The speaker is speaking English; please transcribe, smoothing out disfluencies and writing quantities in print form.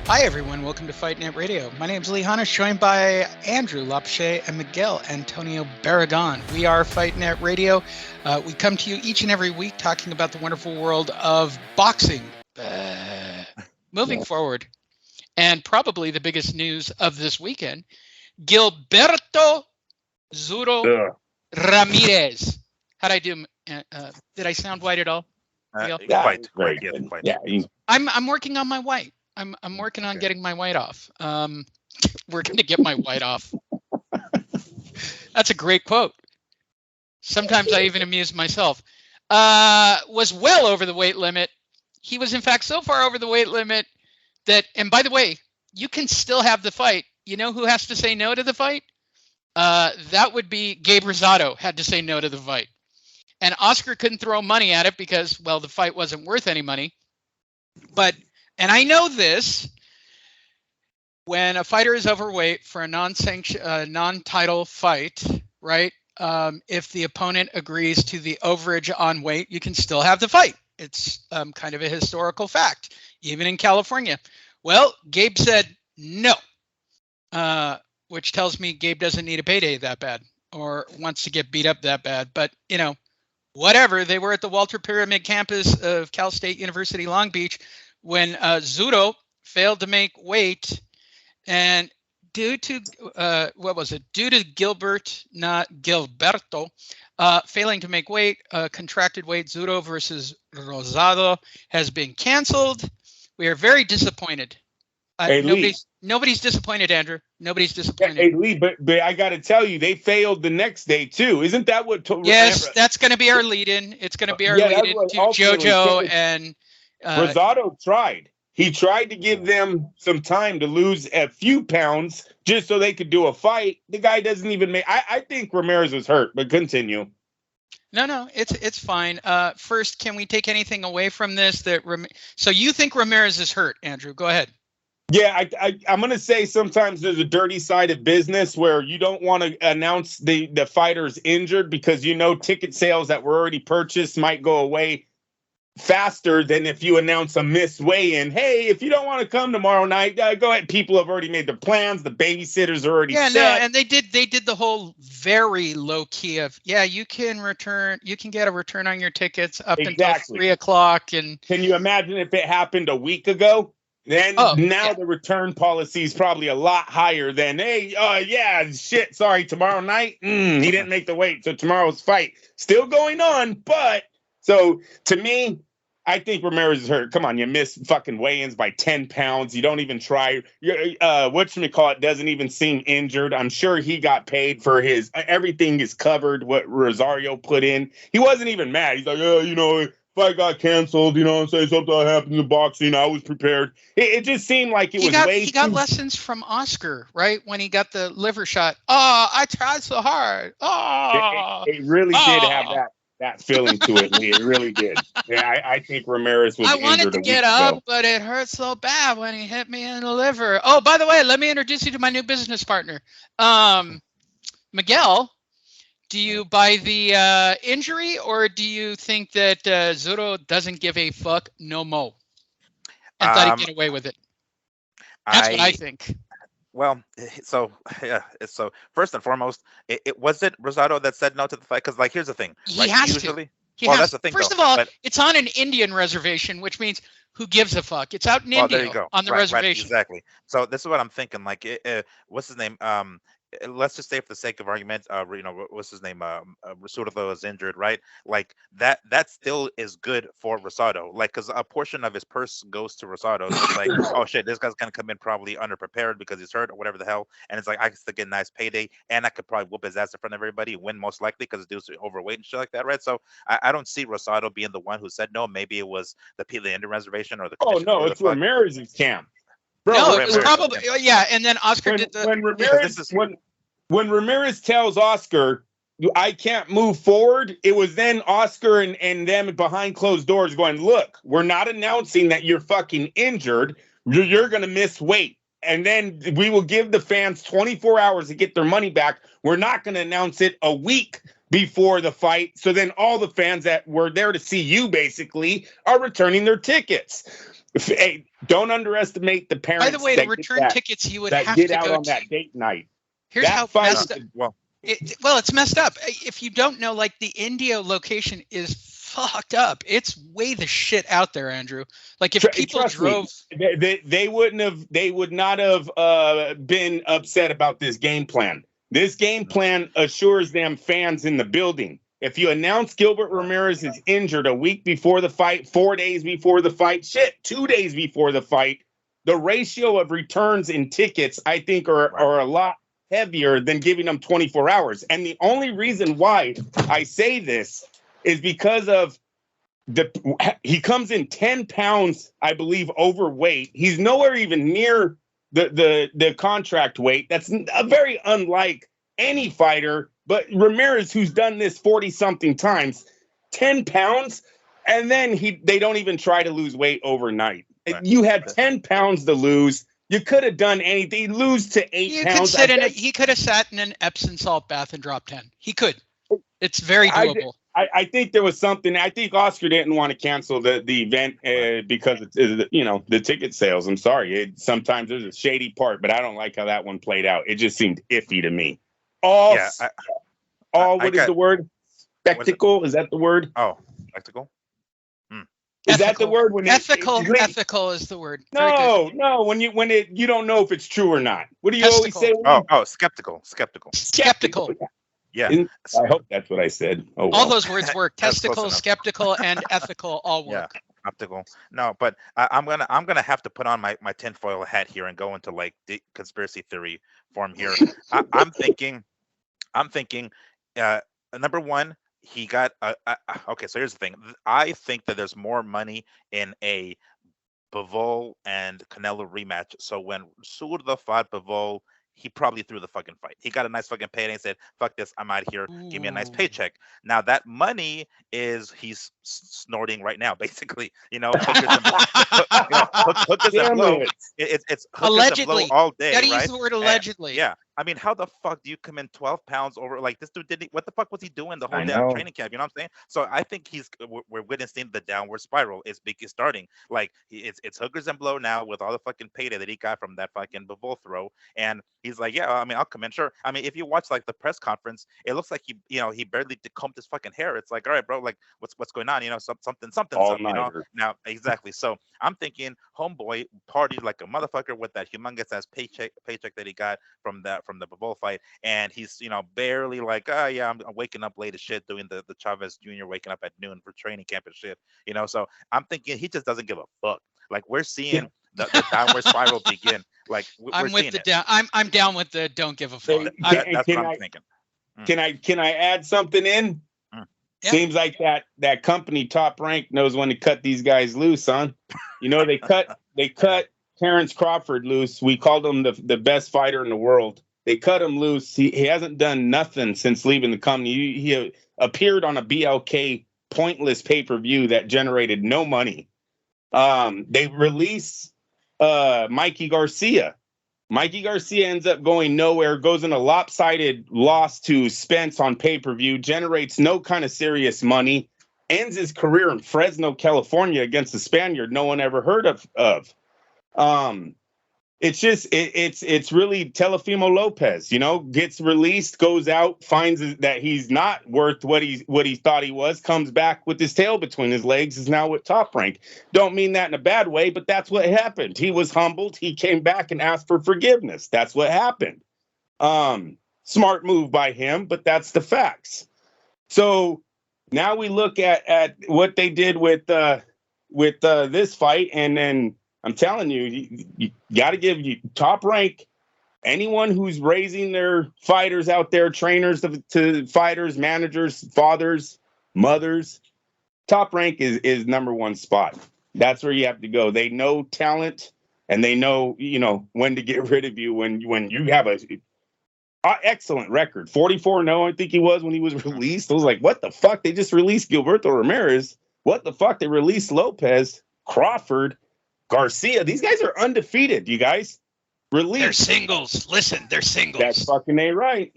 Hi, everyone. Welcome to Fight Net Radio. My name is Lee Hannes, joined by Andrew Lapche and Miguel Antonio Barragan. We are Fight Net Radio. We come to you each and every week talking about the wonderful world of boxing. Moving forward, and probably the biggest news of this weekend, Gilberto Zurdo Ramirez. How'd I do? Did I sound white at all? Quite. Yeah, I'm working on my white. I'm working on getting my white off. We're going to get my white off. That's a great quote. Sometimes I even amuse myself. Was well over the weight limit. He was, in fact, so far over the weight limit that, and by the way, you can still have the fight. You know who has to say no to the fight? That would be Gabe Rosado had to say no to the fight. And Oscar couldn't throw money at it because, well, the fight wasn't worth any money. But and I know this, when a fighter is overweight for a non-title fight, right? If the opponent agrees to the overage on weight, you can still have the fight. It's kind of a historical fact, even in California. Well, Gabe said no, which tells me Gabe doesn't need a payday that bad or wants to get beat up that bad. But, you know, whatever. They were at the Walter Pyramid campus of Cal State University, Long Beach, when Zurdo failed to make weight, and due to Gilberto failing to make weight, contracted weight, Zurdo versus Rosado has been canceled. We are very disappointed. Nobody's disappointed, Andrew. Nobody's disappointed. Hey, Lee, but I got to tell you, they failed the next day, too. Isn't that what... Yes, that's going to be our lead-in. It's going to be our lead-in to JoJo and... Rosado tried. He tried to give them some time to lose a few pounds just so they could do a fight. The guy doesn't even make... I think Ramirez was hurt, but continue. No, it's fine. First, can we take anything away from this? So you think Ramirez is hurt, Andrew? Go ahead. Yeah, I'm going to say sometimes there's a dirty side of business where you don't want to announce the fighter's injured because you know ticket sales that were already purchased might go away faster than if you announce a missed weigh-in. Hey, if you don't want to come tomorrow night, go ahead. People have already made their plans. The babysitters are already set. No, and they did the whole very low key of, you can get a return on your tickets up until 3:00. And can you imagine if it happened a week ago? Then the return policy is probably a lot higher than, sorry, tomorrow night, he didn't make the weight, so tomorrow's fight still going on, but so to me, I think Ramirez is hurt. Come on, you miss fucking weigh-ins by 10 pounds. You don't even try. Whatchamacallit doesn't even seem injured. I'm sure he got paid for his, everything is covered, what Rosario put in. He wasn't even mad. He's like, if I got canceled, say something happened in boxing, I was prepared. It just seemed like he got lessons from Oscar, right? When he got the liver shot. Oh, I tried so hard. Oh, it really did have that feeling to it, Lee. It really did. Yeah, I think Ramirez was injured. I wanted to get up, but it hurt so bad when he hit me in the liver. Oh, by the way, let me introduce you to my new business partner. Miguel, do you buy the injury, or do you think that Zurdo doesn't give a fuck no mo and thought he'd get away with it? That's what I think. Well, so first and foremost, it was it Rosado that said no to the fight? Because here's the thing, he has to. That's the thing. First of all, it's on an Indian reservation, which means who gives a fuck? It's out in India there you go. On the reservation. Right, exactly. So this is what I'm thinking. What's his name? Let's just say for the sake of argument, what's his name? Rosado is injured, right? That still is good for Rosado. Because a portion of his purse goes to Rosado. So it's oh shit, this guy's gonna come in probably underprepared because he's hurt or whatever the hell. And it's I can still get a nice payday, and I could probably whoop his ass in front of everybody and win most likely because the dude's overweight and shit like that, right? So I don't see Rosado being the one who said no. Maybe it was the Indian reservation or the. Oh no, it's Ramirez's camp. Bro, no, it was probably and then Oscar did the when Ramirez tells Oscar, I can't move forward, it was then Oscar and them behind closed doors going, look, we're not announcing that you're fucking injured. You're going to miss weight. And then we will give the fans 24 hours to get their money back. We're not going to announce it a week before the fight. So then all the fans that were there to see you basically are returning their tickets. Hey, don't underestimate the parents. By the way, to return tickets, you would have to get out go on that date night. Here's that how fight, messed up. Well, it's messed up. If you don't know, like the Indio location is fucked up. It's way the shit out there, Andrew. Like if people drove, they would not have been upset about this game plan. This game plan assures them fans in the building. If you announce Gilbert Ramirez is injured a week before the fight, 4 days before the fight, 2 days before the fight, the ratio of returns in tickets, I think, are a lot heavier than giving them 24 hours. And the only reason why I say this is because of he comes in 10 pounds, I believe, overweight. He's nowhere even near the contract weight. That's a very unlike any fighter. But Ramirez, who's done this 40-something times, 10 pounds, and then they don't even try to lose weight overnight. Right. You had 10 pounds to lose. You could have done anything. Lose to 8 pounds. He could have sat in an Epsom salt bath and dropped 10. He could. It's very doable. I think there was something. I think Oscar didn't want to cancel the event because it's the ticket sales. I'm sorry. Sometimes there's a shady part, but I don't like how that one played out. It just seemed iffy to me. What is the word? Spectacle? Is that the word? Oh, spectacle. Is that the word? Ethical is the word. No. When you don't know if it's true or not. What do you always say? Skeptical. Yeah. I hope that's what I said. Oh, well. All those words work. Testicle, skeptical, and ethical all work. Yeah, skeptical. No, but I'm gonna have to put on my tinfoil hat here and go into like the conspiracy theory form here. I'm thinking. Number one, he got okay. So here's the thing. I think that there's more money in a Bivol and Canelo rematch. So when Zurdo fought Bivol, he probably threw the fucking fight. He got a nice fucking payday and said, "Fuck this, I'm out of here. Give me a nice paycheck." Now that money he's snorting right now, basically. Hookers and blow. It's hookers allegedly and blow all day. Gotta right? use the word allegedly. Yeah. I mean, how the fuck do you come in 12 pounds over? Like this dude what the fuck was he doing the whole damn training camp? You know what I'm saying? So I think we're witnessing the downward spiral. It's starting. Like it's hookers and blow now with all the fucking payday that he got from that fucking Bivol throw. And he's like, yeah, I mean, I'll come in. Sure. I mean, if you watch like the press conference, it looks like he barely combed his fucking hair. It's like, all right, bro, like what's going on? Something. Now exactly. So I'm thinking homeboy partied like a motherfucker with that humongous ass paycheck that he got from the Bivol fight, and he's barely like, I'm waking up late as shit doing the Chavez Jr. waking up at noon for training camp and shit. So I'm thinking he just doesn't give a fuck. Like we're seeing the downward spiral begin. Like I'm down with the don't give a fuck. That's what I'm thinking. Can I add something in? Yeah. Seems like that company Top Rank knows when to cut these guys loose, son. They cut Terrence Crawford loose. We called him the best fighter in the world. They cut him loose. He hasn't done nothing since leaving the company. He appeared on a BLK pointless pay-per-view that generated no money. They release Mikey Garcia. Mikey Garcia ends up going nowhere, goes in a lopsided loss to Spence on pay-per-view, generates no kind of serious money, ends his career in Fresno, California against a Spaniard no one ever heard of. It's just it's really Teofimo Lopez, gets released, goes out, finds that he's not worth what he thought he was, comes back with his tail between his legs, is now with Top Rank. Don't mean that in a bad way, but that's what happened. He was humbled. He came back and asked for forgiveness. That's what happened. Smart move by him, but that's the facts. So now we look at what they did with this fight, and then I'm telling you got to give Top Rank, anyone who's raising their fighters out there, trainers to fighters, managers, fathers, mothers. Top Rank is number one spot. That's where you have to go. They know talent, and they know when to get rid of you when you have a excellent record. 44-0, I think he was when he was released. I was like, what the fuck? They just released Gilberto Ramirez. What the fuck? They released Lopez, Crawford, Garcia. These guys are undefeated, you guys. Release. They're singles. Listen, they're singles. That's fucking A right.